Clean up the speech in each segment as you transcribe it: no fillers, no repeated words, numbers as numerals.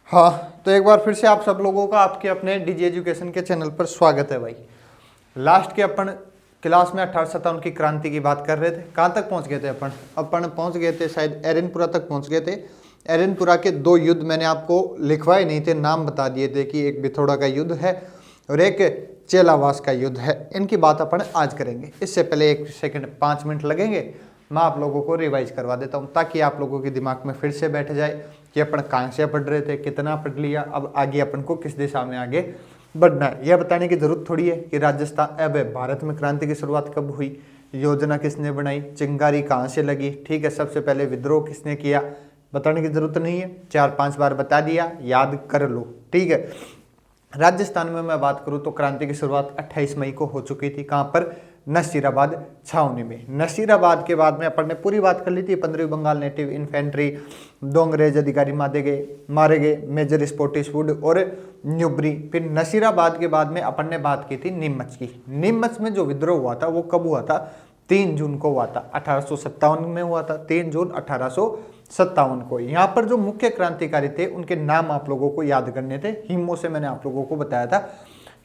हाँ, तो एक बार फिर से आप सब लोगों का आपके अपने डीजी एजुकेशन के चैनल पर स्वागत है भाई। लास्ट के अपन क्लास में 1857 की क्रांति की बात कर रहे थे। कहाँ तक पहुँच गए थे अपन पहुँच गए थे शायद एरनपुरा तक पहुँच गए थे। एरनपुरा के दो युद्ध मैंने आपको लिखवाए नहीं थे, नाम बता दिए थे कि एक बिथोड़ा का युद्ध है और एक चेलावास का युद्ध है। इनकी बात अपन आज करेंगे। इससे पहले 1 सेकंड 5 मिनट लगेंगे, मैं आप लोगों को रिवाइज करवा देता हूँ ताकि आप लोगों के दिमाग में फिर से बैठ जाए कि अपन कहाँ से पढ़ रहे थे, कितना पढ़ लिया, अब आगे अपन को किस दिशा में आगे बढ़ना है। यह बताने की जरूरत थोड़ी है कि राजस्थान अब भारत में क्रांति की शुरुआत कब हुई, योजना किसने बनाई, चिंगारी कहाँ से लगी, ठीक है, सबसे पहले विद्रोह किसने किया, बताने की जरूरत नहीं है, 4-5 बार बता दिया, याद कर लो, ठीक है। राजस्थान में मैं बात करूं तो क्रांति की शुरुआत 28 मई को हो चुकी थी। कहां पर? नसीराबाद छावनी में। नसीराबाद के बाद में अपन ने पूरी बात कर ली थी। 15वीं बंगाल नेटिव इन्फेंट्री, 2 अंग्रेज अधिकारी मारे गए, मेजर स्पोर्टिसवुड और न्यूबरी। फिर नसीराबाद के बाद में अपन ने बात की थी नीमच की। नीमच में जो विद्रोह हुआ था वो कब हुआ था? 3 जून को हुआ था, 1857 में हुआ था, 3 जून 1857 को। यहाँ पर जो मुख्य क्रांतिकारी थे उनके नाम आप लोगों को याद करने थे। हिमो से मैंने आप लोगों को बताया था,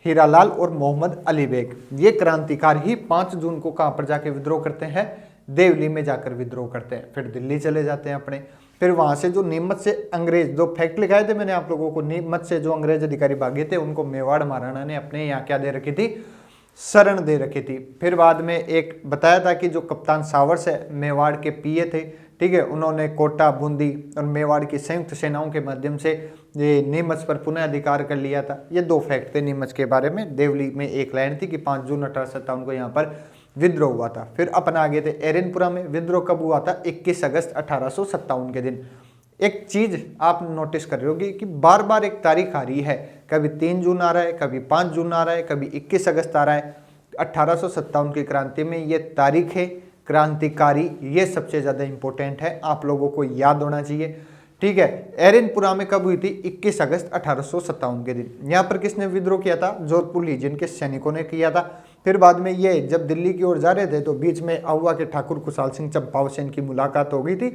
हीरालाल और मोहम्मद अली बेग। ये क्रांतिकारी ही 5 जून को कहाँ पर जाके विद्रोह करते हैं? देवली में जाकर विद्रोह करते हैं। फिर दिल्ली चले जाते हैं अपने। फिर वहां से जो नीमच से अंग्रेज, जो फैक्ट लिखाए थे मैंने आप लोगों को, नीमच से जो अंग्रेज अधिकारी भागे थे उनको मेवाड़ महाराणा ने अपने यहाँ क्या दे रखी थी? शरण दे रखी थी। फिर बाद में एक बताया था कि जो कप्तान सावर्स है मेवाड़ के पीए थे, ठीक है, उन्होंने कोटा, बूंदी और मेवाड़ की संयुक्त सेनाओं के माध्यम से ये नीमच पर पुनः अधिकार कर लिया था। ये 2 फैक्ट थे नीमच के बारे में। देवली में एक लाइन थी कि 5 जून 1857 को यहाँ पर विद्रोह हुआ था। फिर अपन आगे थे एरनपुरा में। विद्रोह कब हुआ था? 21 अगस्त 1857 के दिन। एक चीज आप नोटिस कर रहे होगी कि बार बार एक तारीख आ रही है, कभी 3 जून आ रहा है, कभी 5 जून आ रहा है, कभी 21 अगस्त आ रहा है। 1857 की क्रांति में ये तारीख है, क्रांतिकारी, ये सबसे ज्यादा इंपॉर्टेंट है, आप लोगों को याद होना चाहिए, ठीक है। एरनपुरा में कब हुई थी? 21 अगस्त 1857 के दिन। यहाँ पर किसने विद्रोह किया था? जोधपुर लीजियन के सैनिकों ने किया था। फिर बाद में ये जब दिल्ली की ओर जा रहे थे तो बीच में आहुआ के ठाकुर खुशाल सिंह चंपावत से इनकी मुलाकात हो गई थी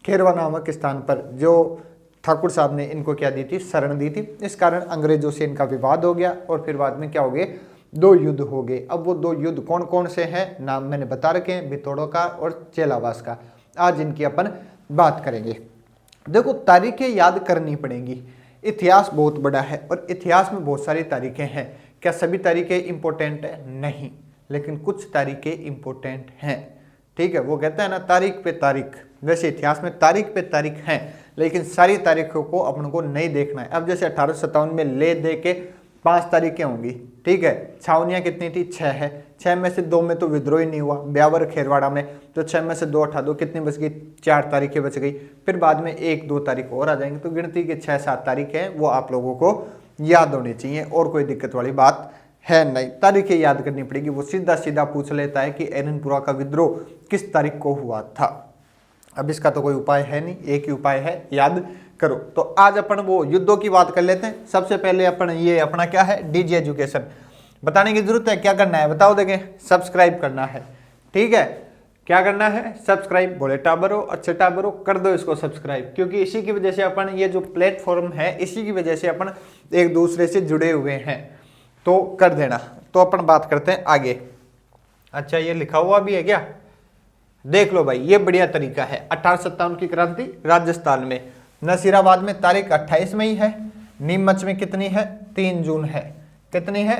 खेरवा नामक स्थान पर, जो ठाकुर साहब ने इनको क्या दी थी? शरण दी थी। इस कारण अंग्रेजों से इनका विवाद हो गया और फिर बाद में क्या हो गए? 2 युद्ध हो गए। अब वो 2 युद्ध कौन कौन से हैं, नाम मैंने बता रखे हैं, बिथोड़ो का और चेलावास का। आज इनकी अपन बात करेंगे। देखो, तारीखें याद करनी पड़ेंगी। इतिहास बहुत बड़ा है और इतिहास में बहुत सारी तारीखें हैं। क्या सभी तारीखें इंपॉर्टेंट है? नहीं, लेकिन कुछ तारीखें इंपॉर्टेंट हैं, ठीक है। वो कहते हैं ना, तारीख पे तारीख। वैसे इतिहास में तारीख पे तारीख हैं, लेकिन सारी तारीखों को अपन को नहीं देखना है। अब जैसे 1857 में ले दे के 5 तारीखें होंगी, ठीक है। छावनियाँ कितनी थी? 6 है। 6 में से 2 में तो विद्रोह ही नहीं हुआ, ब्यावर खेरवाड़ा में, तो 6 में से 2 हटा दो, कितनी बच गई? 4 तारीखें बच गई। फिर बाद में 1-2 तारीख और आ जाएंगे, तो गिनती के 6-7 तारीखें हैं, वो आप लोगों को याद होनी चाहिए और कोई दिक्कत वाली बात है नहीं। तारीखें याद करनी पड़ेगी। वो सीधा सीधा पूछ लेता है कि एरनपुरा का विद्रोह किस तारीख को हुआ था। अब इसका तो कोई उपाय है नहीं, एक ही उपाय है, याद करो। तो आज अपन वो युद्धों की बात कर लेते हैं। सबसे पहले अपन ये अपना क्या है, डीजी एजुकेशन बताने की जरूरत है। क्या करना है बताओ, देखें, सब्सक्राइब करना है, ठीक है। क्या करना है? सब्सक्राइब। बोले टाबरो, अच्छे टाबरो, कर दो इसको सब्सक्राइब, क्योंकि इसी की वजह से अपन, ये जो प्लेटफॉर्म है, इसी की वजह से अपन एक दूसरे से जुड़े हुए हैं, तो कर देना। तो अपन बात करते हैं आगे। अच्छा, ये लिखा हुआ भी है क्या? देख लो भाई, ये बढ़िया तरीका है। 1857 की क्रांति राजस्थान में। नसीराबाद में तारीख 28 मई है। नीमच में कितनी है? 3 जून है। कितनी है?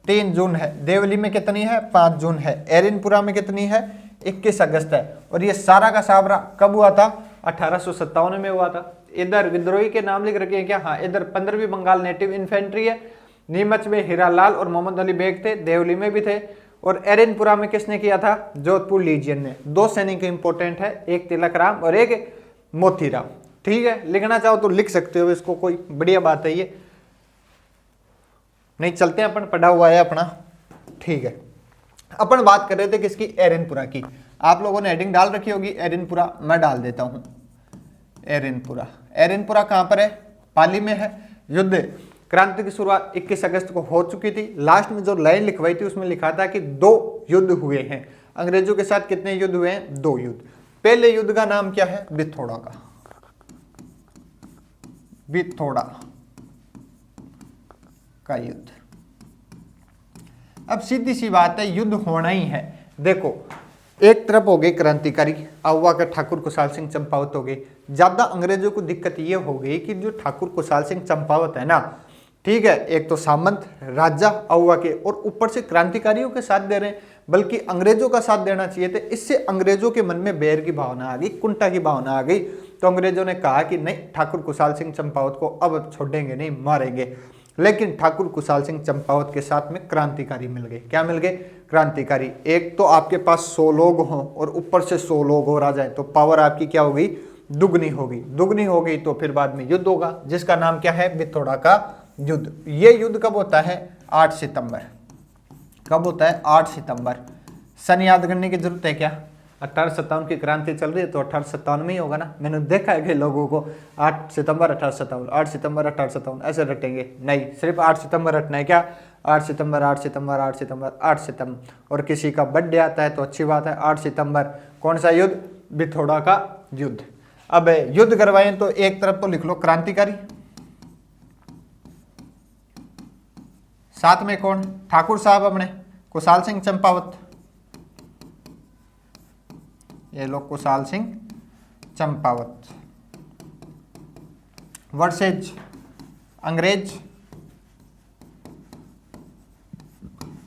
3 जून है। देवली में कितनी है? 5 जून है। एरनपुरा में कितनी है? 21 अगस्त है। और ये सारा का साबरा कब हुआ था? 1857 में हुआ था। इधर विद्रोही के नाम लिख रखे हैं क्या? हाँ, इधर 15वीं बंगाल नेटिव इन्फेंट्री है। नीमच में हीरालाल और मोहम्मद अली बेग थे, देवली में भी थे। और एरनपुरा में किसने किया था? जोधपुर लीजियन ने। 2 सैनिक इंपोर्टेंट है, एक तिलक राम और एक मोतीराम, ठीक है। लिखना चाहो तो लिख सकते हो इसको, कोई बढ़िया बात है ये। नहीं, चलते हैं, अपन पढ़ा हुआ है अपना, ठीक है। अपन बात कर रहे थे किसकी? एरनपुरा की। आप लोगों ने हेडिंग डाल रखी होगी एरनपुरा, मैं डाल देता हूं एरनपुरा। एरनपुरा कहां पर है? पाली में है। युद्ध क्रांति की शुरुआत 21 अगस्त को हो चुकी थी। लास्ट में जो लाइन लिखवाई थी उसमें लिखा था कि 2 युद्ध हुए हैं अंग्रेजों के साथ। कितने युद्ध हुए हैं? 2 युद्ध। पहले युद्ध का नाम क्या है? बिथोड़ा का। बिथोड़ा का युद्ध। अब सीधी सी बात है, युद्ध होना ही है। देखो, एक तरफ हो गई क्रांतिकारी आउवा के ठाकुर कुशाल सिंह चंपावत हो गई। ज्यादा अंग्रेजों को दिक्कत ये हो गई कि जो ठाकुर कुशाल सिंह चंपावत है ना, ठीक है, एक तो सामंत राजा आउवा के और ऊपर से क्रांतिकारियों के साथ दे रहे हैं, बल्कि अंग्रेजों का साथ देना चाहिए था। इससे अंग्रेजों के मन में बैर की भावना आ गई, कुंठा की भावना आ गई। तो अंग्रेजों ने कहा कि नहीं, ठाकुर कुशाल सिंह चंपावत को अब छोड़ेंगे नहीं, मारेंगे। लेकिन ठाकुर कुशाल सिंह चंपावत के साथ में क्रांतिकारी मिल गए। क्या मिल गए? क्रांतिकारी। एक तो आपके पास 100 लोग हों और ऊपर से 100 लोग और आ जाए तो पावर आपकी क्या हो गई? दुगनी हो गई। दुगनी हो गई तो फिर बाद में युद्ध होगा, जिसका नाम क्या है? बिथोड़ा का युद्ध। ये युद्ध कब होता है? 8 सितंबर। कब होता है? 8 सितंबर। सन याद करने की जरूरत है क्या? 1857 की क्रांति चल रही है तो 1857 में ही होगा ना। मैंने देखा है कि लोगों को 8 सितंबर 1857, 8 सितंबर 1857 ऐसे रटेंगे। नहीं, सिर्फ 8 सितंबर रटना है क्या? 8 सितंबर 8 सितंबर 8 सितंबर 8 सितंबर। और किसी का बर्थडे आता है तो अच्छी बात है, 8 सितंबर। कौन सा युद्ध? बिथोड़ा का युद्ध। अब युद्ध करवाएं तो एक तरफ तो लिख लो क्रांतिकारी, साथ में कौन? ठाकुर साहब अपने कुशाल सिंह चंपावत। ये लोग कुशाल सिंह चंपावत वर्सेज अंग्रेज।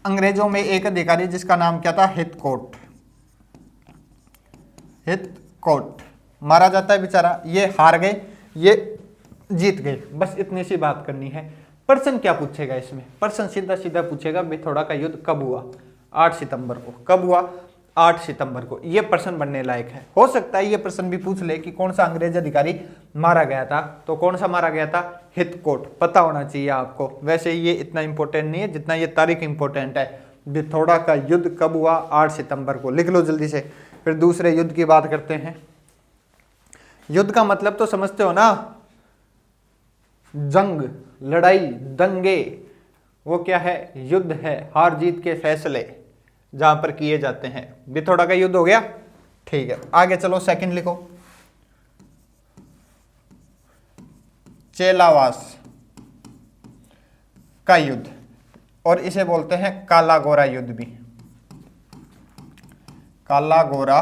अंग्रेजों में एक अधिकारी जिसका नाम क्या था? हितकोट। हितकोट मारा जाता है बेचारा। ये हार गए, ये जीत गए। बस इतनी सी बात करनी है। प्रश्न क्या पूछेगा इसमें? प्रश्न सीधा सीधा पूछेगा बिथोड़ा का युद्ध कब हुआ? 8 सितंबर को। कब हुआ? 8 सितंबर को। ये प्रश्न बनने लायक है। हो सकता है ये प्रश्न भी पूछ ले कि कौन सा अंग्रेज अधिकारी मारा गया था, तो कौन सा मारा गया था? हितकोट। पता होना चाहिए आपको। वैसे ये इतना इंपॉर्टेंट नहीं है जितना ये तारीख इंपॉर्टेंट है। बिथोड़ा का युद्ध कब हुआ? 8 सितंबर को। लिख लो जल्दी से। फिर दूसरे युद्ध की बात करते हैं। युद्ध का मतलब तो समझते हो ना? जंग, लड़ाई, दंगे। वो क्या है? युद्ध है। हार जीत के फैसले जहां पर किए जाते हैं। बिथोड़ा का युद्ध हो गया। ठीक है, आगे चलो। सेकंड लिखो, चेलावास का युद्ध, और इसे बोलते हैं काला गोरा युद्ध भी। काला गोरा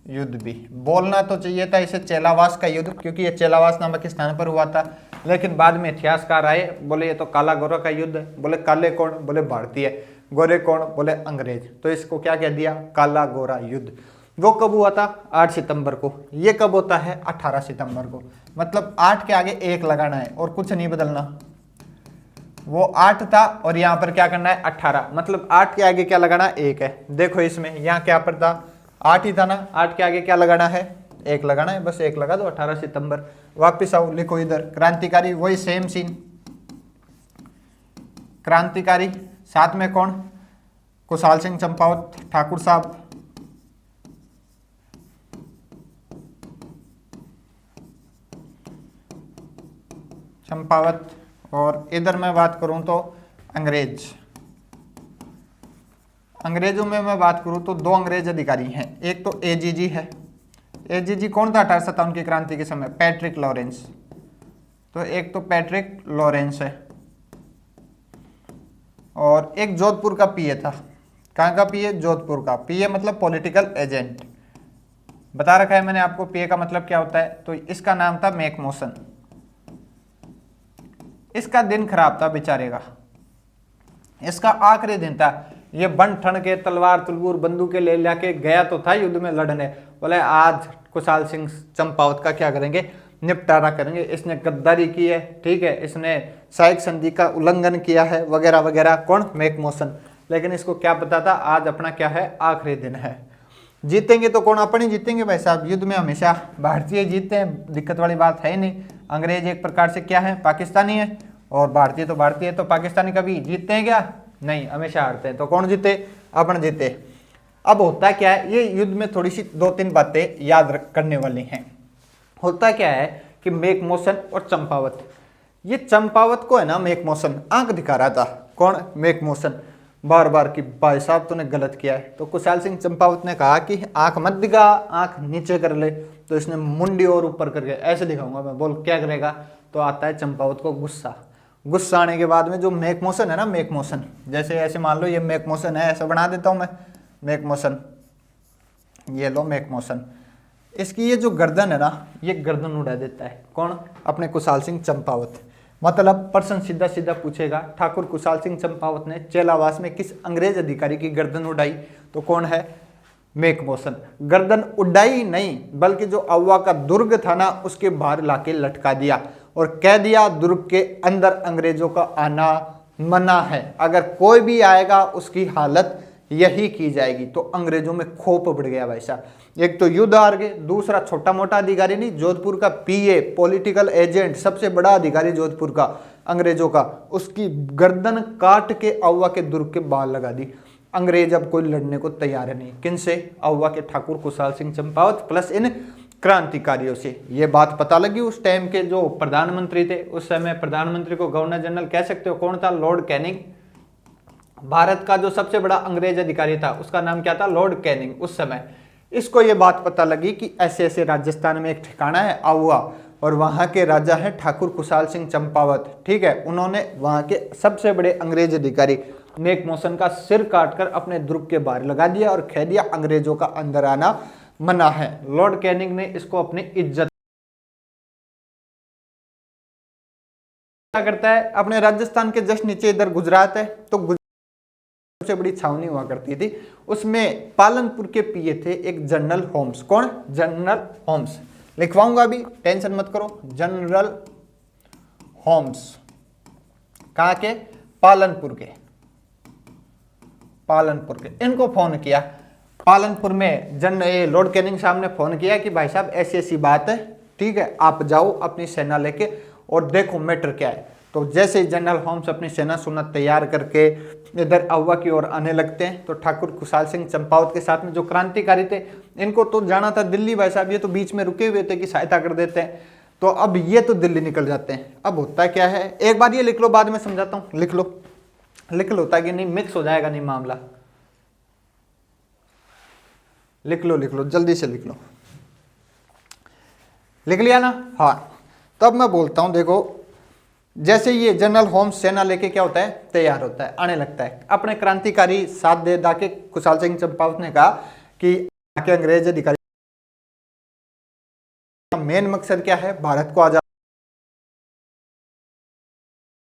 युद्ध भी बोलना तो चाहिए था इसे चेलावास का युद्ध, क्योंकि ये चेलावास नामक स्थान पर हुआ था। लेकिन बाद में इतिहासकार आए, बोले ये तो काला गोरा का युद्ध है। बोले काले कौन? बोले भारतीय। गोरे कौन? बोले अंग्रेज। तो इसको क्या कह दिया? काला गोरा युद्ध। वो कब हुआ था? 8 सितंबर को। ये कब होता है? 18 सितंबर को। मतलब 8 के आगे 1 लगाना है और कुछ नहीं बदलना। वो 8 था और यहाँ पर क्या करना है? 18। मतलब 8 के आगे क्या लगाना? 1 है। देखो इसमें यहाँ क्या पर था? 8 ही था ना। 8 के आगे क्या लगाना है? 1 लगाना है। बस 1 लगा दो। 18 सितंबर। वापिस आओ, लिखो इधर क्रांतिकारी। वही सेम सीन। क्रांतिकारी साथ में कौन? कुशाल सिंह चंपावत, ठाकुर साहब। चंपावत। और इधर मैं बात करूं तो अंग्रेज। अंग्रेजों में मैं बात करूं तो 2 अंग्रेज अधिकारी हैं। एक तो एजीजी है। एजीजी कौन था 1857 की क्रांति के समय? Patrick Lawrence. तो एक तो पैट्रिक लॉरेंस है, और एक जोधपुर का पीए था। कहाँ का पीए? जोधपुर का। पीए मतलब पॉलिटिकल एजेंट। बता रखा है मैंने आपको पीए का मतलब क्या होता है। तो इसका नाम था मैकमोसन। इसका दिन खराब था बेचारे का। इसका आखिरी दिन था। ये बन ठन के तलवार तुलबूर बंदूकें ले जाके गया तो था युद्ध में लड़ने। बोले आज कुशाल सिंह चंपावत का क्या करेंगे? निपटारा करेंगे। इसने गद्दारी की है, ठीक है, इसने सहायक संधि का उल्लंघन किया है, वगैरह वगैरह। कौन? मैकमोसन। लेकिन इसको क्या पता था आज अपना क्या है? आखिरी दिन है। जीतेंगे तो कौन? अपन ही जीतेंगे भाई साहब। युद्ध में हमेशा भारतीय जीतते हैं, दिक्कत वाली बात है ही नहीं। अंग्रेज एक प्रकार से क्या है? पाकिस्तानी है, और भारतीय तो भारतीय है। तो पाकिस्तानी कभी जीतते हैं क्या? नहीं, हमेशा हारते हैं। तो कौन जीते? अपन जीते। अब होता क्या है, ये युद्ध में थोड़ी सी 2-3 बातें याद करने वाली हैं। होता क्या है कि मैकमोसन और चंपावत, ये चंपावत को है ना मैकमोसन आंख दिखा रहा था। कौन? मैकमोसन। बार बार कि भाई साहब तूने गलत किया है। तो कुशाल सिंह चंपावत ने कहा कि आंख मत दिखा, आंख नीचे कर ले। तो इसने मुंडी और ऊपर करके ऐसे दिखाऊंगा मैं। बोल क्या करेगा? तो तो आता है चंपावत को गुस्सा। गुस्सा आने के बाद में जो मेक मोशन है ना, मेक मोशन, जैसे ऐसे मान लो ये मेक मोशन है, ऐसा बना देता हूं मैं मेक मोशन, ये लो मेक मोशन। इसकी ये जो गर्दन है ना, ये गर्दन उड़ा देता है। कौन? अपने कुशाल सिंह चंपावत। मतलब प्रश्न सीधा सीधा पूछेगा, ठाकुर कुशाल सिंह चंपावत ने चेलावास में किस अंग्रेज अधिकारी की गर्दन उड़ाई? तो कौन है? Make motion. गर्दन उड़ाई नहीं, बल्कि जो अव्वा का दुर्ग था ना, उसके बाहर लाके लटका दिया और कह दिया दुर्ग के अंदर अंग्रेजों का आना मना है, अगर कोई भी आएगा उसकी हालत यही की जाएगी। तो अंग्रेजों में खौफ बढ़ गया भाई साहब। एक तो युद्ध हार गए, दूसरा छोटा मोटा अधिकारी नहीं, जोधपुर का पीए, पॉलिटिकल एजेंट, सबसे बड़ा अधिकारी जोधपुर का अंग्रेजों का, उसकी गर्दन काट के अव्वा के दुर्ग के बाहर लगा दी। अंग्रेज अब कोई लड़ने को तैयार नहीं। किनसे? अव्वा के ठाकुर कुशाल सिंह चंपावत प्लस इन क्रांतिकारियों से। ये बात पता लगी उस टाइम के जो प्रधानमंत्री थे, उस समय प्रधानमंत्री को गवर्नर जनरल कह सकते हो, कौन था? Lord Canning. भारत का जो सबसे बड़ा अंग्रेज अधिकारी था उसका नाम क्या था? Lord Canning. उस समय इसको ये बात पता लगी कि ऐसे ऐसे राजस्थान में एक ठिकाना है अव्वा, और वहां के राजा है ठाकुर कुशाल सिंह चंपावत। ठीक है, उन्होंने वहां के सबसे बड़े अंग्रेज अधिकारी मेक मोशन का सिर काटकर अपने दुर्ग के बाहर लगा दिया और कह दिया अंग्रेजों का अंदर आना मना है। लॉर्ड कैनिंग ने इसको अपनी इज्जत करता है। अपने राजस्थान के जस्ट नीचे इधर गुजरात है, तो सबसे बड़ी छावनी हुआ करती थी, उसमें पालनपुर के पीए थे एक जनरल होम्स। कौन? General Holmes. लिखवाऊंगा अभी, टेंशन मत करो। जनरल होम्स कहां के? पालनपुर के। पालनपुर के। इनको फोन किया पालनपुर में, लॉर्ड कैनिंग साहब ने फोन किया कि भाई साहब ऐसी ऐसी बात है, ठीक है, आप जाओ अपनी सेना लेके और देखो मैटर क्या है। तो जैसे ही जनरल होम्स अपनी सेना सुना तैयार करके इधर अव्वा की ओर आने लगते हैं, तो ठाकुर कुशाल सिंह चंपावत के साथ में जो क्रांतिकारी थे, इनको तो जाना था दिल्ली भाई साहब, ये तो बीच में रुके हुए थे कि सहायता कर देते हैं। तो अब ये तो दिल्ली निकल जाते हैं। अब होता क्या है, एक बार ये लिख लो, बाद में समझाता हूं। लिख लो, लिख लो, ताकि नहीं मिक्स हो जाएगा नहीं मामला। लिख लो, लिख लो, जल्दी से लिख लो। लिख लिया ना? हाँ, तब मैं बोलता हूं, देखो जैसे ये जनरल होम्स सेना लेके क्या होता है? तैयार होता है, आने लगता है। अपने क्रांतिकारी साथ दे दाके कुशाल सिंह चंपावत ने कहा कि आके अंग्रेज अधिकारी मेन मकसद क्या है? भारत को आजाद,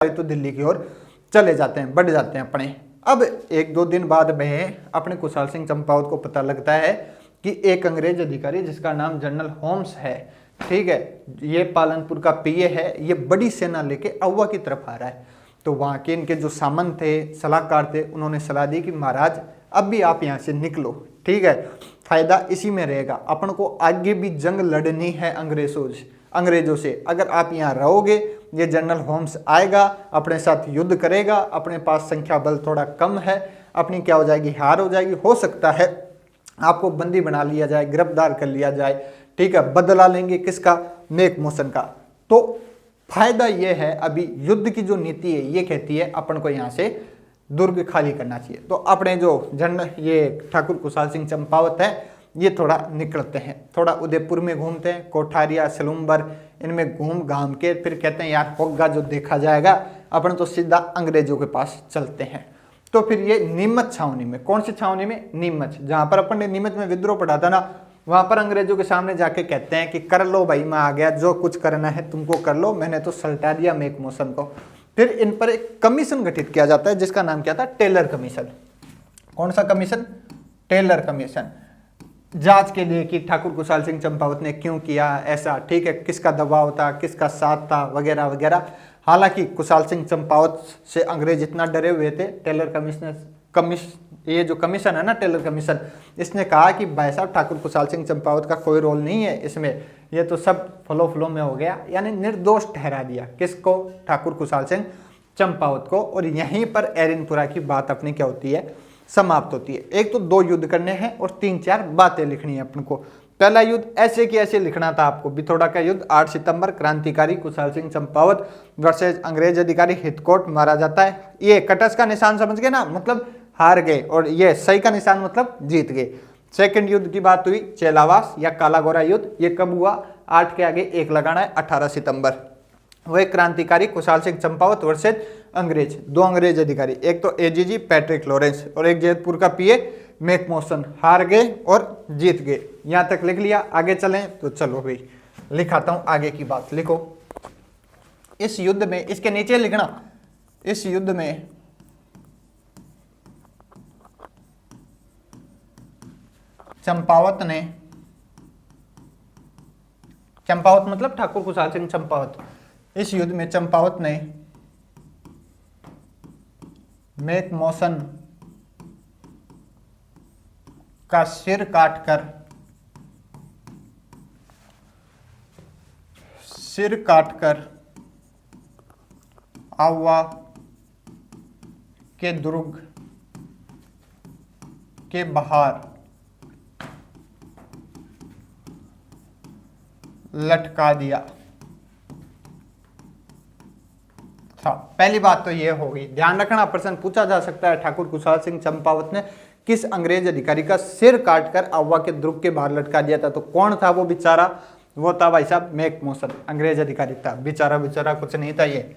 तो दिल्ली की ओर चले जाते हैं, बढ़ जाते हैं अपने। अब एक दो दिन बाद में अपने कुशाल सिंह चंपावत को पता लगता है कि एक अंग्रेज अधिकारी जिसका नाम जनरल होम्स है, ठीक है, ये पालनपुर का पीए है, ये बड़ी सेना लेके अव्वा की तरफ आ रहा है। तो वहाँ के इनके जो सामंत थे, सलाहकार थे, उन्होंने सलाह दी कि महाराज अब भी आप यहाँ से निकलो, ठीक है, फायदा इसी में रहेगा, अपन को आगे भी जंग लड़नी है अंग्रेजों से। अगर आप यहाँ रहोगे, ये जनरल होम्स आएगा, अपने साथ युद्ध करेगा, अपने पास संख्या बल थोड़ा कम है, अपनी क्या हो जाएगी? हार हो जाएगी। हो सकता है आपको बंदी बना लिया जाए, गिरफ्तार कर लिया जाए, ठीक है, बदला लेंगे किसका? मेक मोशन का। तो फायदा ये है, अभी युद्ध की जो नीति है ये कहती है अपन को यहाँ से दुर्ग खाली करना चाहिए। तो अपने जो ये ठाकुर कुशाल सिंह चंपावत है, ये थोड़ा निकलते हैं, थोड़ा उदयपुर में घूमते हैं, कोठारिया, सलूम्बर, इनमें घूम घाम के फिर कहते हैं यार होगा जो देखा जाएगा, अपन तो सीधा अंग्रेजों के पास चलते हैं। तो फिर ये नीमच छावनी में, कौन सी छावनी में? नीमच, जहां पर अपन ने नीमच में विद्रोह पढ़ा था ना, वहां पर अंग्रेजों के सामने जाके कहते हैं कि कर लो भाई, मैं आ गया, जो कुछ करना है तुमको कर लो, मैंने तो सल्टा दिया मेक मोशन को। फिर इन पर एक कमीशन गठित किया जाता है जिसका नाम क्या था? Taylor commission. कौन सा कमीशन? Taylor commission. जांच के लिए कि ठाकुर कुशाल सिंह चंपावत ने क्यों किया ऐसा, ठीक है, किसका दबाव था, किसका साथ था, वगैरह वगैरह। हालांकि कुशाल सिंह चंपावत से अंग्रेज इतना डरे हुए थे, ये जो कमीशन है ना, टेलर कमीशन, इसने कहा कि भाई साहब ठाकुर कुशाल सिंह चंपावत का कोई रोल नहीं है इसमें, ये तो सब फ्लो में हो गया, यानी निर्दोष ठहरा दिया। किसको? ठाकुर कुशाल सिंह चंपावत को। और यहीं पर एरिनपुरा की बात अपनी क्या होती है? समाप्त होती है। एक तो 2 युद्ध करने हैं और 3-4 बातें लिखनी है अपन को। पहला युद्ध ऐसे कि ऐसे लिखना था आपको, बिथोड़ा का युद्ध 8 सितंबर, क्रांतिकारी कुशाल सिंह चंपावत वर्सेज अंग्रेज अधिकारी हितकोट मारा जाता है। ये कटस का निशान समझ गए ना, मतलब हार गए, और ये सही का निशान मतलब जीत गए। सेकंड युद्ध की बात हुई चेलावास या काला गोरा युद्ध, ये कब हुआ? 8 के आगे 1 लगाना है, 18 सितंबर। वो एक क्रांतिकारी खुशहाल सिंह चंपावत वर्सेज अंग्रेज, दो अंग्रेज अधिकारी, एक तो एजीजी पैट्रिक लॉरेंस और एक जैतपुर का पीए मैकमोसन, हार गए और जीत गए। यहां तक लिख लिया, आगे चलें तो चलो भाई लिखाता हूं आगे की बात। लिखो, इस युद्ध में, इसके नीचे लिखना, इस युद्ध में चंपावत ने, चंपावत मतलब ठाकुर खुशहाल सिंह चंपावत, इस युद्ध में चंपावत ने मैकमोसन का सिर काटकर आवा के दुर्ग के बाहर लटका दिया था। पहली बात तो यह होगी, ध्यान रखना, प्रश्न पूछा जा सकता है ठाकुर खुशहाल सिंह चंपावत ने किस अंग्रेज अधिकारी का सिर काटकर आवा के दुर्ग के बाहर लटका दिया था। तो कौन था वो बेचारा? वो था भाई साहब मैकमोसन, अंग्रेज अधिकारी था। बेचारा कुछ नहीं था ये,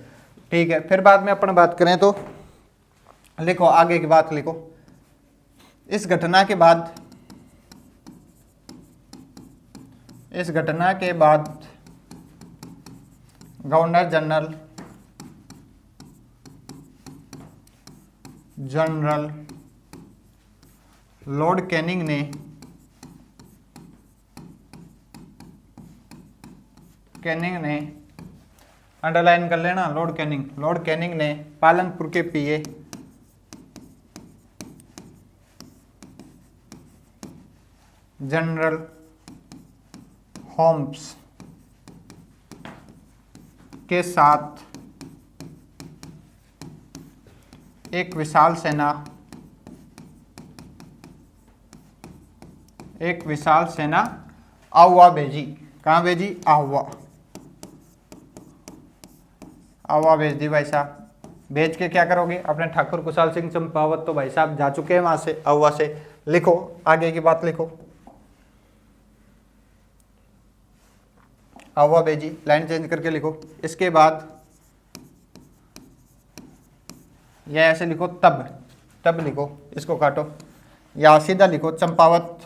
ठीक है। फिर बाद में अपन बात करें तो लिखो, आगे की बात लिखो। इस घटना के बाद गवर्नर जनरल लॉर्ड कैनिंग ने अंडरलाइन कर लेना, लॉर्ड कैनिंग ने पालनपुर के पीए जनरल होम्स के साथ एक विशाल सेना आहुआ भेजी। कहाँ भेजी? आहुआ भेज दी भाई साहब। भेज के क्या करोगे? अपने ठाकुर खुशहाल सिंह चंपावत तो भाई साहब जा चुके हैं वहां से, आहुआ से। लिखो, आगे की बात लिखो। आहुआ भेजी, लाइन चेंज करके लिखो। इसके बाद या ऐसे लिखो, तब लिखो, इसको काटो, या सीधा लिखो, चंपावत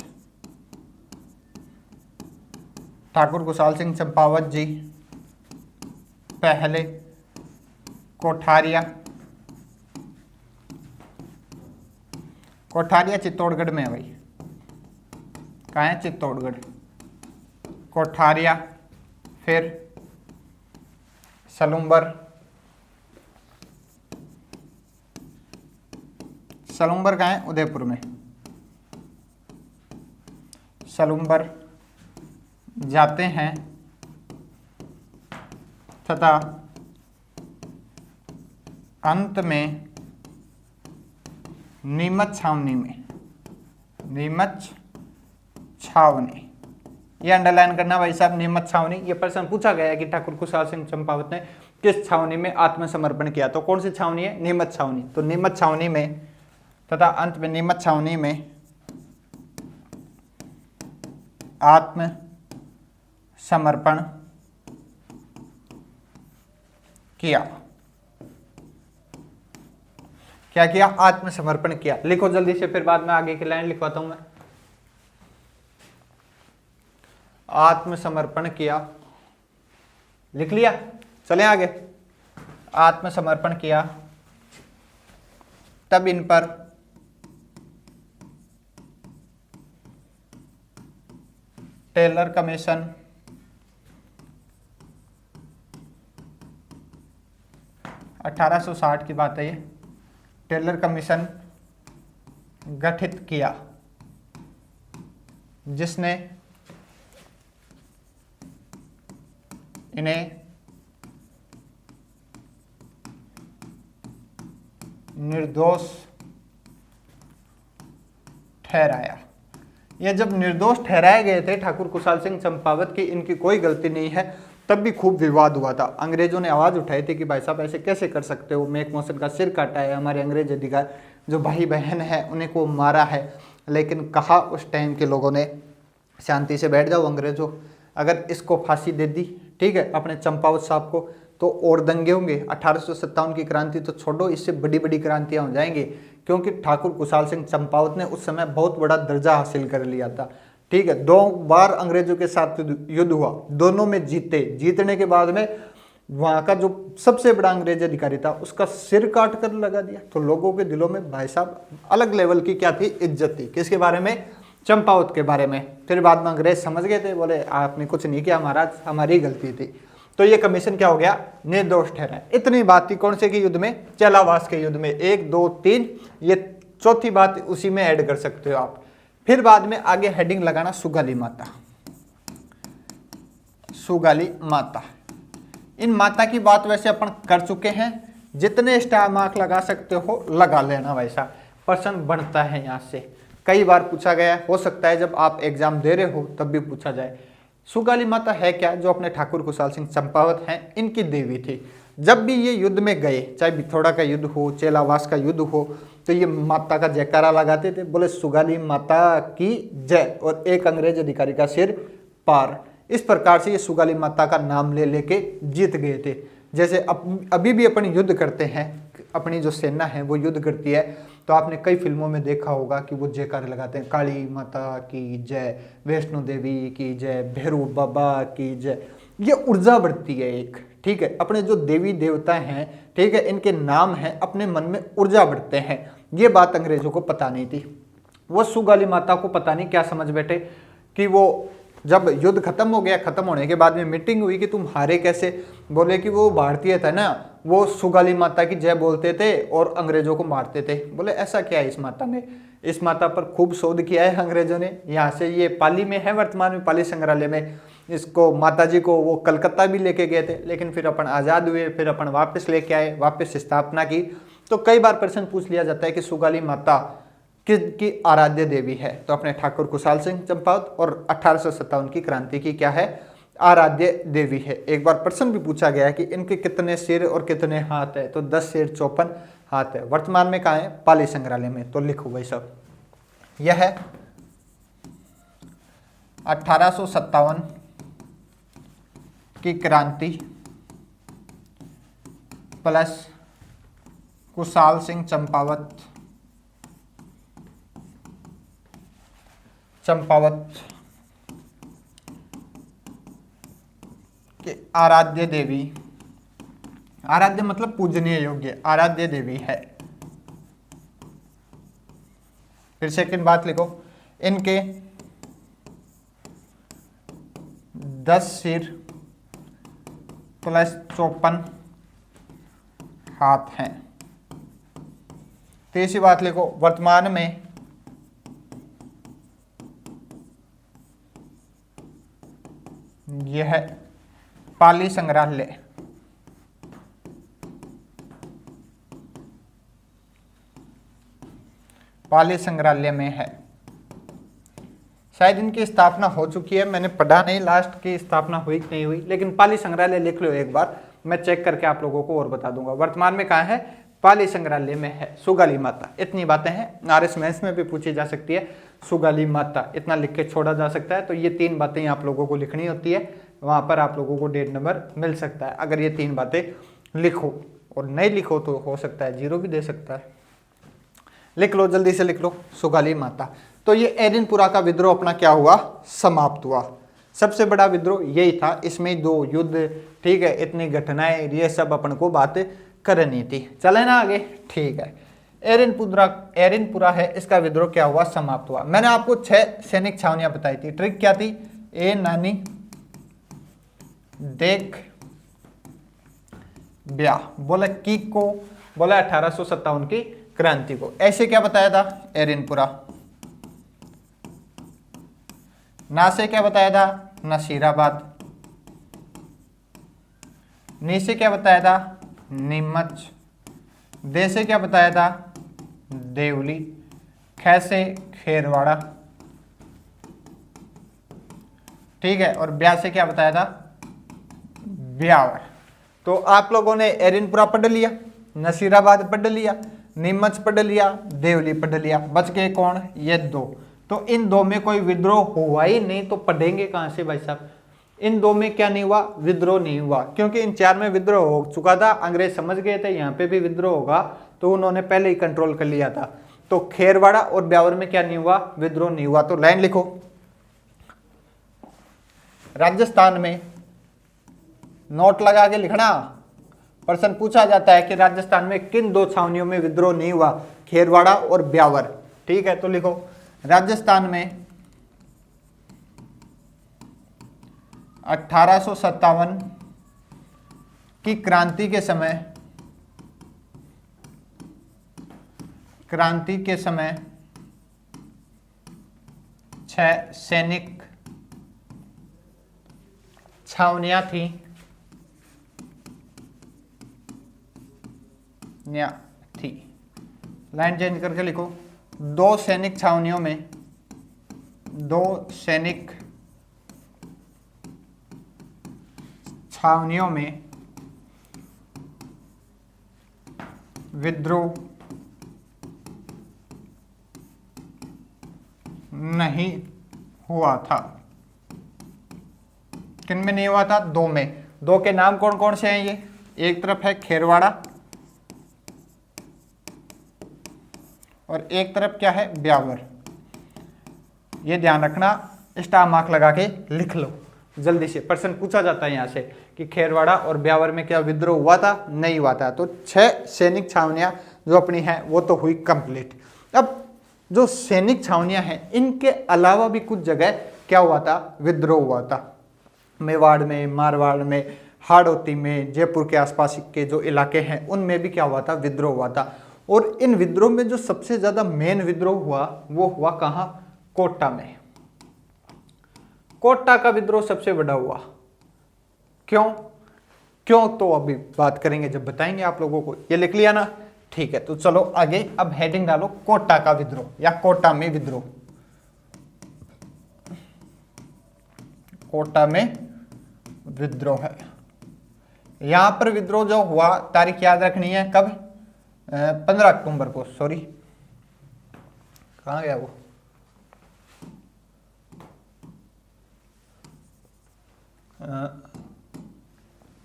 ठाकुर खुशहाल सिंह चंपावत जी पहले कोठारिया चित्तौड़गढ़ में है भाई। कहाँ है? चित्तौड़गढ़। कोठारिया, फिर सलूम्बर कहाँ है? उदयपुर में। सलूम्बर जाते हैं तथा अंत में नीमच छावनी, ये अंडरलाइन करना भाई साहब, नीमच छावनी। ये प्रश्न पूछा गया है कि ठाकुर खुशहाल सिंह चंपावत ने किस छावनी में आत्मसमर्पण किया। तो कौन सी छावनी है? नीमच छावनी। तो नीमच छावनी में तथा अंत में नीमच छावनी में आत्मसमर्पण किया। क्या किया? आत्मसमर्पण किया। लिखो जल्दी से, फिर बाद में आगे की लाइन लिखवाता हूं मैं। आत्मसमर्पण किया, लिख लिया? चले आगे। आत्मसमर्पण किया, तब इन पर टेलर कमीशन 1860 की बात है ये, टेलर कमीशन गठित किया, जिसने इन्हें निर्दोष ठहराया। ये जब निर्दोष ठहराए गए थे ठाकुर खुशहाल सिंह चंपावत की, इनकी कोई गलती नहीं है, तब भी खूब विवाद हुआ था। अंग्रेजों ने आवाज़ उठाई थी कि भाई साहब ऐसे कैसे कर सकते हो, मैकमोसन का सिर काटा है, हमारे अंग्रेज अधिकार जो भाई बहन है उन्हें को मारा है। लेकिन कहा उस टाइम के लोगों ने, शांति से बैठ जाओ अंग्रेजों, अगर इसको फांसी दे दी, ठीक है, अपने चंपावत साहब को, तो और दंगे होंगे। 1857 की क्रांति तो छोड़ो, इससे बड़ी बड़ी क्रांतियां हो जाएंगी, क्योंकि ठाकुर कुशाल सिंह चंपावत ने उस समय बहुत बड़ा दर्जा हासिल कर लिया था। ठीक है, 2 बार अंग्रेजों के साथ युद्ध हुआ, दोनों में जीते। जीतने के बाद में वहां का जो सबसे बड़ा अंग्रेज अधिकारी था उसका सिर काट कर लगा दिया। तो लोगों के दिलों में भाई साहब अलग लेवल की क्या थी, इज्जत थी। किसके बारे में? चंपावत के बारे में। फिर बाद में अंग्रेज समझ गए थे, बोले आपने कुछ नहीं किया महाराज, हमारी गलती थी। तो ये कमीशन क्या हो गया, निर्दोष ठहरा। इतनी बात थी कौन से के युद्ध में? चेलावास के युद्ध में। 1 2 3, ये चौथी बात उसी में ऐड कर सकते हो आप। फिर बाद में आगे हेडिंग लगाना सुगाली माता। सुगाली माता, इन माता की बात वैसे अपन कर चुके हैं, जितने स्टार मार्क लगा सकते हो लगा लेना, वैसा प्रश्न बनता है यहाँ से। कई बार पूछा गया, हो सकता है जब आप एग्जाम दे रहे हो तब भी पूछा जाए। सुगाली माता है क्या? जो अपने ठाकुर कुशाल सिंह चंपावत हैं, इनकी देवी थी। जब भी ये युद्ध में गए, चाहे भिथौड़ा का युद्ध हो, चेलावास का युद्ध हो, तो ये माता का जयकारा लगाते थे, बोले सुगाली माता की जय, और एक अंग्रेज अधिकारी का सिर पार। इस प्रकार से ये सुगाली माता का नाम ले लेके जीत गए थे। जैसे अभी भी अपन युद्ध करते हैं, अपनी जो सेना है वो युद्ध करती है, तो आपने कई फिल्मों में देखा होगा कि वो जयकारे लगाते हैं, काली माता की जय, वैष्णो देवी की जय, भैरव बाबा की जय। ये ऊर्जा बढ़ती है एक। ठीक है, अपने जो देवी देवता हैं, ठीक है, इनके नाम हैं, अपने मन में ऊर्जा बढ़ते हैं। ये बात अंग्रेजों को पता नहीं थी। वो सुगाली माता को पता नहीं क्या समझ बैठे कि वो जब युद्ध खत्म हो गया, खत्म होने के बाद में मीटिंग हुई कि तुम हारे कैसे? बोले कि वो भारतीय था ना, वो सुगाली माता की जय बोलते थे और अंग्रेजों को मारते थे। बोले ऐसा क्या है इस माता में? इस माता पर खूब शोध किया है अंग्रेजों ने। यहाँ से ये पाली में है, वर्तमान में पाली संग्रहालय में। इसको माता जी को वो कलकत्ता भी लेके गए थे, लेकिन फिर अपन आज़ाद हुए, फिर अपन वापस लेके आए, वापस स्थापना की। तो कई बार प्रश्न पूछ लिया जाता है कि सुगाली माता किसकी आराध्य देवी है? तो अपने ठाकुर कुशाल सिंह चंपावत और 1857 की क्रांति की क्या है, आराध्य देवी है। एक बार प्रश्न भी पूछा गया है कि इनके कितने सिर और कितने हाथ है? तो 10 सिर 54 हाथ है। वर्तमान में कहाँ है? पाली संग्रहालय में। तो लिखो भाई सब, यह है 1857 की क्रांति प्लस कुशाल सिंह चंपावत के आराध्य देवी, आराध्य मतलब पूजनीय योग्य, आराध्य देवी है। फिर सेकंड बात लिखो, इनके 10 सिर प्लस 54 हाथ हैं। तीसरी बात लिखो, वर्तमान में यह पाली संग्रहालय में है। शायद इनकी स्थापना हो चुकी है, मैंने पढ़ा नहीं लास्ट की स्थापना हुई कि नहीं हुई, लेकिन पाली संग्रहालय लिख लो एक बार, मैं चेक करके आप लोगों को और बता दूंगा। वर्तमान में कहाँ है? पाली संग्रहालय में है सुगाली माता। इतनी बातें हैं, आरएस मेंस में भी पूछी जा सकती है, सुगाली माता इतना लिख के छोड़ा जा सकता है। तो ये 3 बातें आप लोगों को लिखनी होती है, वहां पर आप लोगों को डेट नंबर मिल सकता है अगर ये 3 बातें लिखो, और नहीं लिखो तो हो सकता है 0 भी दे सकता है। लिख लो, जल्दी से लिख लो, सुगाली माता। तो ये एरिनपुरा का विद्रोह अपना क्या हुआ, समाप्त हुआ। सबसे बड़ा विद्रोह यही था, इसमें 2 युद्ध, ठीक है, इतनी घटनाएं, ये सब अपन को बात करनी थी। चले ना आगे, ठीक है। एरिनपुरा है, इसका विद्रोह क्या हुआ, समाप्त हुआ। मैंने आपको 6 सैनिक छावनियां बताई थी। ट्रिक क्या थी? ए नानी देख ब्याह, बोला की को, बोला 1857 की क्रांति को। ऐसे क्या बताया था? एरिनपुरा। ना से क्या बताया था? नसीराबाद। नी से क्या बताया था? नीमच। दे से क्या बताया था? देवली। खे से खेरवाड़ा, ठीक है, और ब्याह से क्या बताया था? ब्यावर। तो आप लोगों ने एरिनपुरा पढ़ लिया, नसीराबाद पढ़ लिया, नीमच पढ़ लिया, देवली पढ़ लिया, बच गए कौन? ये 2। तो इन 2 में कोई विद्रोह हुआ ही नहीं, तो पढ़ेंगे कहां से भाई साहब? इन दो में क्या नहीं हुआ, विद्रोह नहीं हुआ, क्योंकि इन 4 में विद्रोह हो चुका था। अंग्रेज समझ गए थे यहाँ पे भी विद्रोह होगा, तो उन्होंने पहले ही कंट्रोल कर लिया था। तो खेरवाड़ा और ब्यावर में क्या नहीं हुआ, विद्रोह नहीं हुआ। तो लाइन लिखो, राजस्थान में नोट लगा के लिखना, प्रश्न पूछा जाता है कि राजस्थान में किन 2 छावनियों में विद्रोह नहीं हुआ, खेरवाड़ा और ब्यावर। ठीक है, तो लिखो राजस्थान में 1857 की क्रांति के समय 6 सैनिक छावनियां थी लाइन चेंज करके लिखो, 2 सैनिक छावनियों में विद्रोह नहीं हुआ था। किन में नहीं हुआ था, 2 में। 2 के नाम कौन कौन से हैं, ये एक तरफ है खेरवाड़ा और एक तरफ क्या है, ब्यावर। ये ध्यान रखना, स्टार मार्क लगा के लिख लो जल्दी से, प्रश्न पूछा जाता है यहाँ से कि खेरवाड़ा और ब्यावर में क्या विद्रोह हुआ था, नहीं हुआ था। तो 6 सैनिक छावनियां जो अपनी हैं वो तो हुई कंप्लीट। अब जो सैनिक छावनियां हैं, इनके अलावा भी कुछ जगह क्या हुआ था, विद्रोह हुआ था। मेवाड़ में, मारवाड़ में, हाड़ौती में, जयपुर के आसपास के जो इलाके हैं उनमें भी क्या हुआ था, विद्रोह हुआ था। और इन विद्रोह में जो सबसे ज्यादा मेन विद्रोह हुआ वो हुआ कहाँ, कोटा में। कोटा का विद्रोह सबसे बड़ा हुआ। क्यों तो अभी बात करेंगे जब बताएंगे आप लोगों को। ये लिख लिया ना, ठीक है। तो चलो आगे, अब हेडिंग डालो कोटा का विद्रोह या कोटा में विद्रोह। कोटा में विद्रोह है, यहां पर विद्रोह जो हुआ, तारीख याद रखनी है, कब, 15 अक्टूबर को। सॉरी, कहां गया वो,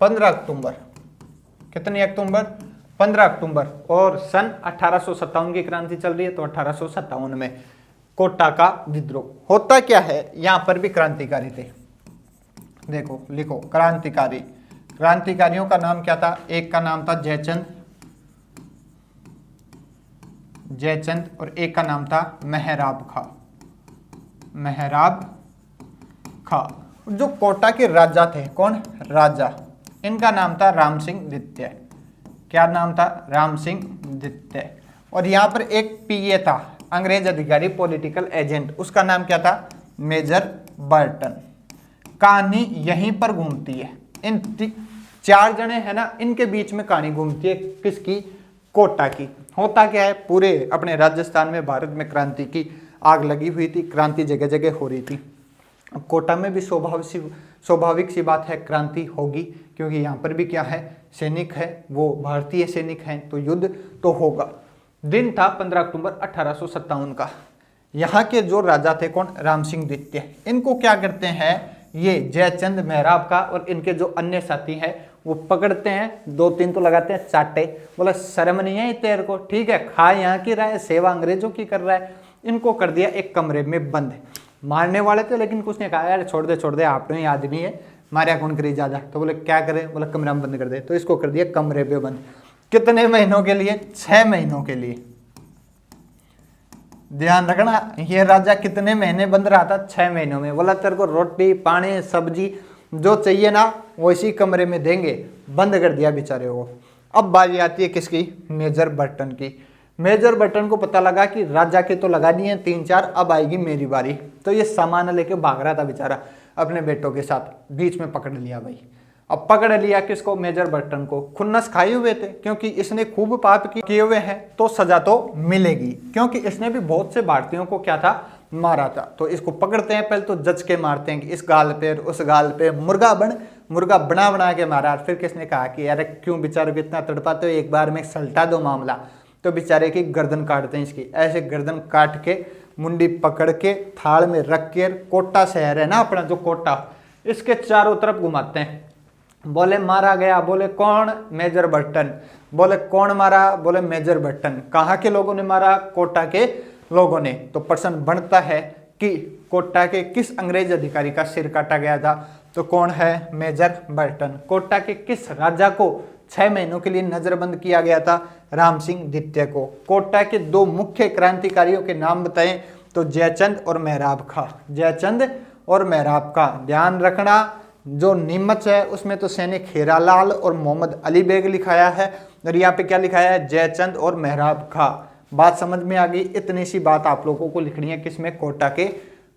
15 अक्टूबर। कितनी अक्टूबर, 15 अक्टूबर। और सन 1857 की क्रांति चल रही है, तो 1857 में कोटा का विद्रोह। होता क्या है, यहां पर भी क्रांतिकारी थे। देखो लिखो, क्रांतिकारियों का नाम क्या था, एक का नाम था जयचंद और एक का नाम था मेहराब खां। जो कोटा के राजा थे, कौन राजा, इनका नाम था राम सिंह द्वितीय। क्या नाम था, राम सिंह द्वितीय। और यहाँ पर एक पीए था, अंग्रेज अधिकारी, पॉलिटिकल एजेंट, उसका नाम क्या था, मेजर बर्टन। कहानी यहीं पर घूमती है, इन 4 जने हैं ना, इनके बीच में कहानी घूमती है, किसकी, कोटा की। होता क्या है, पूरे अपने राजस्थान में, भारत में क्रांति की आग लगी हुई थी, क्रांति जगह जगह हो रही थी। कोटा में भी स्वाभाविक सी बात है, क्रांति होगी, क्योंकि यहाँ पर भी क्या है, सैनिक है, वो भारतीय सैनिक हैं, तो युद्ध तो होगा। दिन था 15 अक्टूबर 1857 का। यहाँ के जो राजा थे, कौन, राम सिंह द्वितीय। इनको क्या करते हैं, ये जयचंद मेहराब का और इनके जो अन्य साथी हैं वो पकड़ते हैं, 2-3 तो लगाते हैं चाटे। बोला शर्म नहीं है तेरे को, ठीक है, खा यहाँ की रहा है, सेवा अंग्रेजों की कर रहा है। इनको कर दिया एक कमरे में बंद। मारने वाले थे, लेकिन कुछ ने कहा यार छोड़ दे, आपने आदमी है, मारिया कौन करी ज्यादा। तो बोले क्या करें, बोला कमरा में बंद कर दे। तो इसको कर दिया कमरे में बंद। कितने महीनों के लिए, 6 महीनों के लिए। ध्यान रखना, ये राजा कितने महीने बंद रहा था, 6 महीनों में। बोला तेरे को रोटी पानी सब्जी जो चाहिए ना वो इसी कमरे में देंगे, बंद कर दिया बेचारे को। अब बारी आती है किसकी, मेजर बर्टन की। मेजर बर्टन को पता लगा कि राजा के तो लगा दिए 3-4, अब आएगी मेरी बारी। तो ये सामान लेके भाग रहा था बेचारा अपने बेटों के साथ, बीच में पकड़ लिया भाई। अब पकड़ लिया किसको, मेजर बर्टन को। खुन्नस खाए हुए थे, क्योंकि इसने खूब पाप किए हुए हैं, तो सजा तो मिलेगी, क्योंकि इसने भी बहुत से भारतीयों को क्या था, मारा था। तो इसको पकड़ते हैं, पहले तो जज के मारते हैं कि इस गाल पे उस गाल पे, मुर्गा बना के मारा। फिर किसने कहा कि यार क्यों बेचारे को इतना तड़पाते हो, एक बार में सलटा दो मामला। तो बेचारे की गर्दन काटते हैं, इसकी ऐसे गर्दन काट के, मुंडी पकड़ के थाल में रख के, कोटा शहर है ना अपना जो कोटा, इसके चारों तरफ घुमाते हैं। बोले मारा गया, बोले कौन, मेजर बर्टन। बोले कौन मारा, बोले मेजर बर्टन। कहाँ के लोगों ने मारा, कोटा के लोगों ने। तो प्रश्न बनता है कि कोटा के किस अंग्रेज अधिकारी का सिर काटा गया था, तो कौन है, मेजर बर्टन। कोटा के किस राजा को 6 महीनों के लिए नजरबंद किया गया था, राम सिंह द्वितीय को। कोटा के 2 मुख्य क्रांतिकारियों के नाम बताएं, तो जयचंद और मेहराब खां। जयचंद और मेहराब खां। ध्यान रखना, जो नीमच है उसमें तो सैनिक हीरालाल और मोहम्मद अली बेग लिखाया है, और यहाँ पे क्या लिखाया है, जयचंद और मेहराब खां। बात समझ में आ गई। इतनी सी बात आप लोगों को लिखनी है किसमें, कोटा के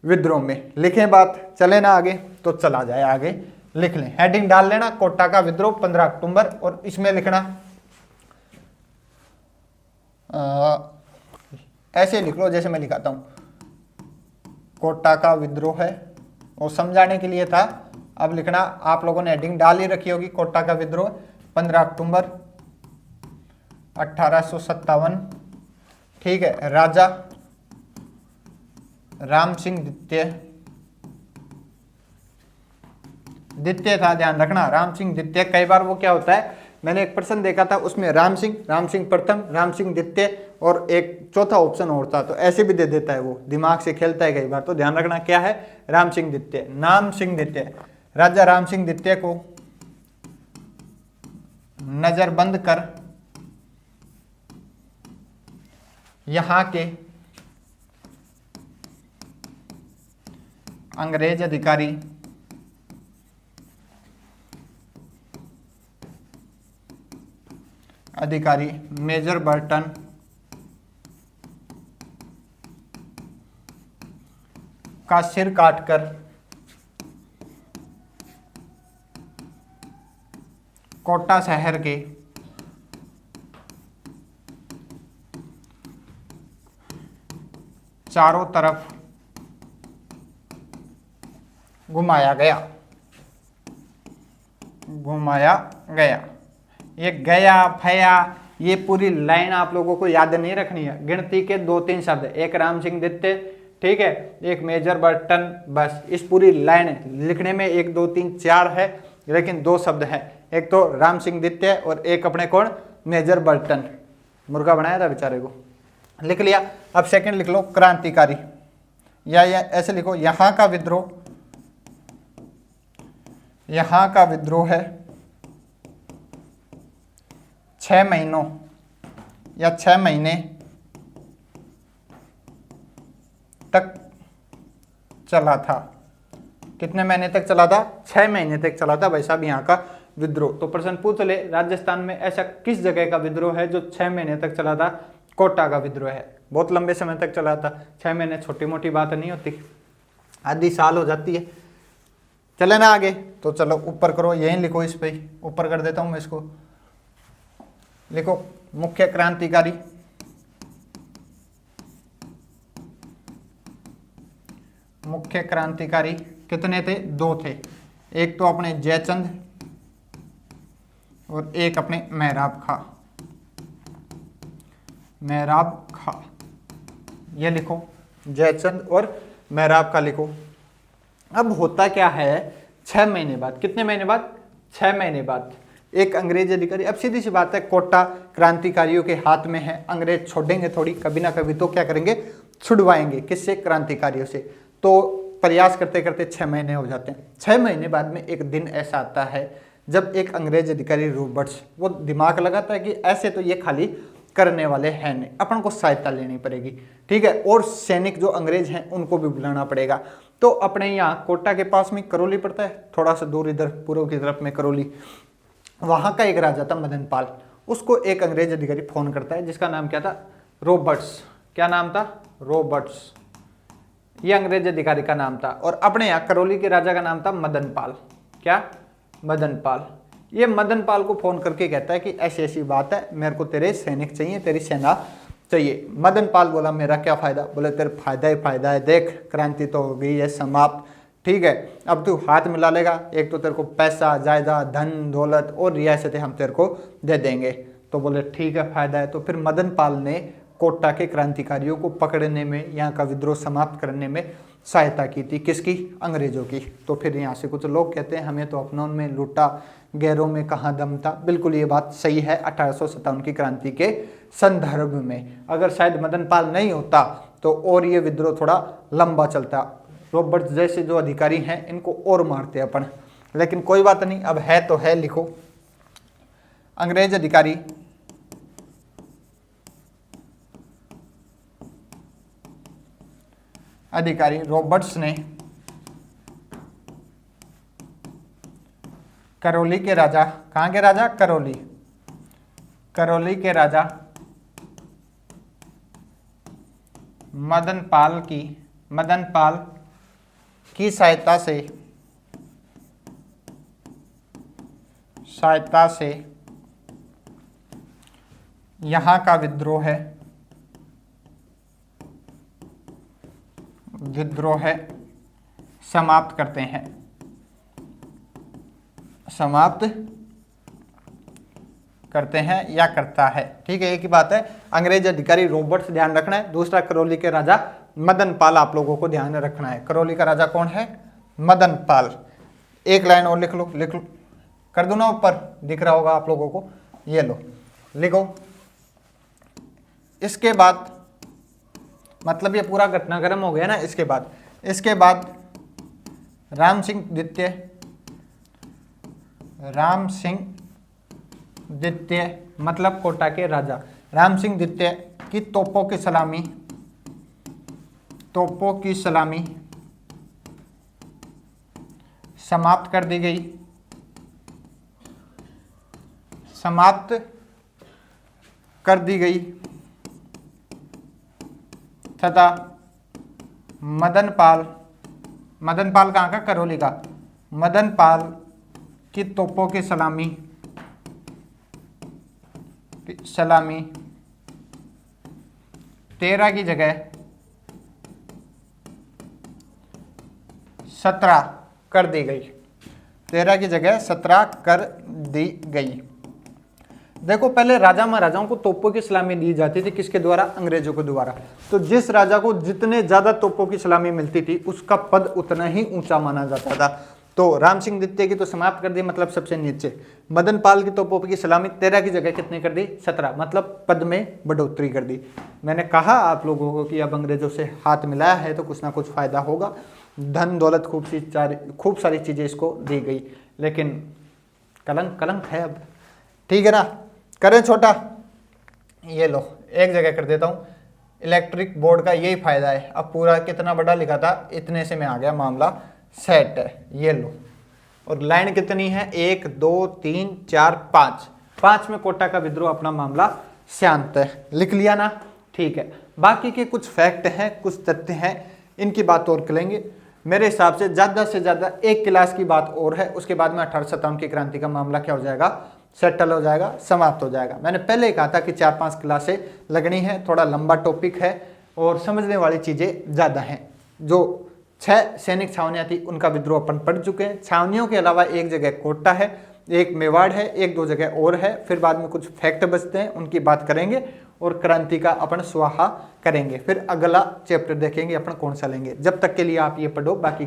विद्रोह में। लिखें बात, चले ना आगे, तो चला जाए आगे, लिख लें, हेडिंग डाल लेना, कोटा का विद्रोह 15 अक्टूबर, और इसमें लिखना ऐसे लिख लो जैसे मैं लिखाता हूं, कोटा का विद्रोह है, वो समझाने के लिए था। अब लिखना, आप लोगों ने हेडिंग डाल ही रखी होगी, कोटा का विद्रोह 15 अक्टूबर 1857। ठीक है, राजा राम सिंह द्वितीय था, ध्यान रखना, राम सिंह द्वितीय। कई बार वो क्या होता है, मैंने एक प्रश्न देखा था उसमें राम सिंह प्रथम, राम सिंह द्वितीय, और एक चौथा ऑप्शन और था, तो ऐसे भी दे देता है, वो दिमाग से खेलता है कई बार। तो ध्यान रखना क्या है, राम सिंह द्वितीय। नाम सिंह द्वितीय, राजा राम सिंह द्वितीय को नजरबंद कर यहां के अंग्रेज अधिकारी मेजर बर्टन का सिर काटकर कोटा शहर के चारों तरफ घुमाया गया। ये गया फया, ये पूरी लाइन आप लोगों को याद नहीं रखनी है। गिनती के 2-3 शब्द, एक राम सिंह द्वितीय, ठीक है, एक मेजर बर्टन, बस। इस पूरी लाइन लिखने में 1 2 3 4 है, लेकिन 2 शब्द हैं, एक तो राम सिंह द्वितीय और एक अपने कौन, मेजर बर्टन। मुर्गा बनाया था बेचारे को, लिख लिया। अब सेकंड लिख लो, क्रांतिकारी, या ऐसे लिखो, यहाँ का विद्रोह है 6 महीनों या 6 महीने तक चला था। कितने महीने तक चला था, 6 महीने तक चला था भाई साहब यहाँ का विद्रोह। तो प्रश्न पूछ ले, राजस्थान में ऐसा किस जगह का विद्रोह है जो 6 महीने तक चला था, कोटा का विद्रोह है। बहुत लंबे समय तक चला था, 6 महीने छोटी मोटी बात नहीं होती, आधी साल हो जाती है। चले ना आगे, तो चलो ऊपर करो, यहीं लिखो, इस पे ऊपर कर देता हूं मैं इसको, लिखो मुख्य क्रांतिकारी कितने थे, 2 थे, एक तो अपने जयचंद और एक अपने मेहराब खां। ये लिखो, जयचंद और मेहराब खां लिखो। अब होता क्या है, 6 महीने बाद, कितने महीने बाद, 6 महीने बाद एक अंग्रेज अधिकारी, अब सीधी सी बात है, कोटा क्रांतिकारियों के हाथ में है, अंग्रेज छोड़ेंगे थोड़ी, कभी ना कभी तो क्या करेंगे, छुड़वाएंगे। किससे, क्रांतिकारियों से। तो प्रयास करते करते 6 महीने हो जाते हैं। 6 महीने बाद में एक दिन ऐसा आता है जब एक अंग्रेज अधिकारी रॉबर्ट्स, वो दिमाग लगाता है कि ऐसे तो ये खाली करने वाले हैं नहीं, अपन को सहायता लेनी पड़ेगी, ठीक है, और सैनिक जो अंग्रेज हैं उनको भी बुलाना पड़ेगा। तो अपने यहाँ कोटा के पास में करौली पड़ता है, थोड़ा सा दूर इधर पूर्व की तरफ में करौली, वहाँ का एक राजा था मदनपाल, उसको एक अंग्रेज अधिकारी फोन करता है जिसका नाम क्या था, रॉबर्ट्स। क्या नाम था, रॉबर्ट्स, ये अंग्रेज अधिकारी का नाम था। और अपने यहाँ करौली के राजा का नाम था मदनपाल। क्या, मदनपाल। ये मदनपाल को फोन करके कहता है कि ऐसी ऐसी बात है, मेरे को तेरे सैनिक चाहिए, तेरी सेना चाहिए। मदनपाल बोला, मेरा क्या फायदा, बोले तेरे फायदा ही फायदा है, देख क्रांति तो हो गई है समाप्त, ठीक है, अब तू हाथ मिला लेगा, एक तो तेरे को पैसा जायदाद धन दौलत और रियासतें हम तेरे को दे देंगे। तो बोले ठीक है, फायदा है। तो फिर मदनपाल ने कोटा के क्रांतिकारियों को पकड़ने में, यहाँ का विद्रोह समाप्त करने में सहायता की थी, किसकी? अंग्रेजों की। तो फिर यहाँ से कुछ लोग कहते हैं हमें तो अपनों में लूटा, गैरों में कहाँ दम था। बिल्कुल ये बात सही है 1857 की क्रांति के संदर्भ में। अगर शायद मदन पाल नहीं होता तो और ये विद्रोह थोड़ा लंबा चलता, रॉबर्ट्स जैसे जो अधिकारी हैं इनको और मारते अपन, लेकिन कोई बात नहीं, अब है तो है। लिखो, अंग्रेज अधिकारी रॉबर्ट्स ने करौली के राजा, कहाँ के राजा? करौली के राजा मदन पाल की सहायता से यहाँ का विद्रोह समाप्त करते हैं, या करता है। ठीक है, एक ही बात है। अंग्रेज अधिकारी रॉबर्ट्स ध्यान रखना है, दूसरा करौली के राजा मदन पाल आप लोगों को ध्यान रखना है। करौली का राजा कौन है? मदन पाल। एक लाइन और लिख लो, कर दो ना, ऊपर दिख रहा होगा आप लोगों को, ये लो, लिखो। इसके बाद मतलब ये पूरा घटनाक्रम हो गया ना। इसके बाद राम सिंह द्वितीय मतलब कोटा के राजा राम सिंह द्वितीय की तोपों की सलामी समाप्त कर दी गई तथा मदन पाल कहाँ का? करौली का। मदन पाल की तोपों की सलामी 13 की जगह 17 कर दी गई। 13 की जगह 17 कर दी गई। देखो, पहले राजा महाराजाओं को तोपों की सलामी दी जाती थी, किसके द्वारा? अंग्रेजों के द्वारा। तो जिस राजा को जितने ज्यादा तोपों की सलामी मिलती थी उसका पद उतना ही ऊंचा माना जाता था। तो राम सिंह द्वितीय की तो समाप्त कर दी, मतलब सबसे नीचे। मदन पाल की तोपों की सलामी 13 की जगह कितनी कर दी? 17, मतलब पद में बढ़ोतरी कर दी। मैंने कहा आप लोगों को कि अब अंग्रेजों से हाथ मिलाया है तो कुछ ना कुछ फायदा होगा, धन दौलत खूब सारी चीजें इसको दी गई, लेकिन कलंक है अब। ठीक है ना, करें छोटा, ये लो एक जगह कर देता हूँ। इलेक्ट्रिक बोर्ड का यही फायदा है, अब पूरा कितना बड़ा लिखा था इतने से में आ गया, मामला सेट है। ये लो, और लाइन कितनी है? 1 2 3 4 5 में कोटा का विद्रोह अपना मामला शांत है। लिख लिया ना? ठीक है। बाकी के कुछ फैक्ट हैं, कुछ तथ्य हैं, इनकी बात और करेंगे। मेरे हिसाब से ज़्यादा एक क्लास की बात और है, उसके बाद में 1857 की क्रांति का मामला क्या हो जाएगा? सेटल हो जाएगा, समाप्त हो जाएगा। मैंने पहले ही कहा था कि 4-5 क्लासें लगनी है, थोड़ा लंबा टॉपिक है और समझने वाली चीज़ें ज़्यादा हैं। जो 6 सैनिक छावनियाँ थी उनका विद्रोह अपन पढ़ चुके हैं। छावनियों के अलावा एक जगह कोटा है, एक मेवाड़ है, 1-2 जगह और है। फिर बाद में कुछ फैक्ट बचते हैं, उनकी बात करेंगे और क्रांति का अपन स्वाहा करेंगे। फिर अगला चैप्टर देखेंगे अपन कौन सा लेंगे। जब तक के लिए आप ये पढ़ो, बाकी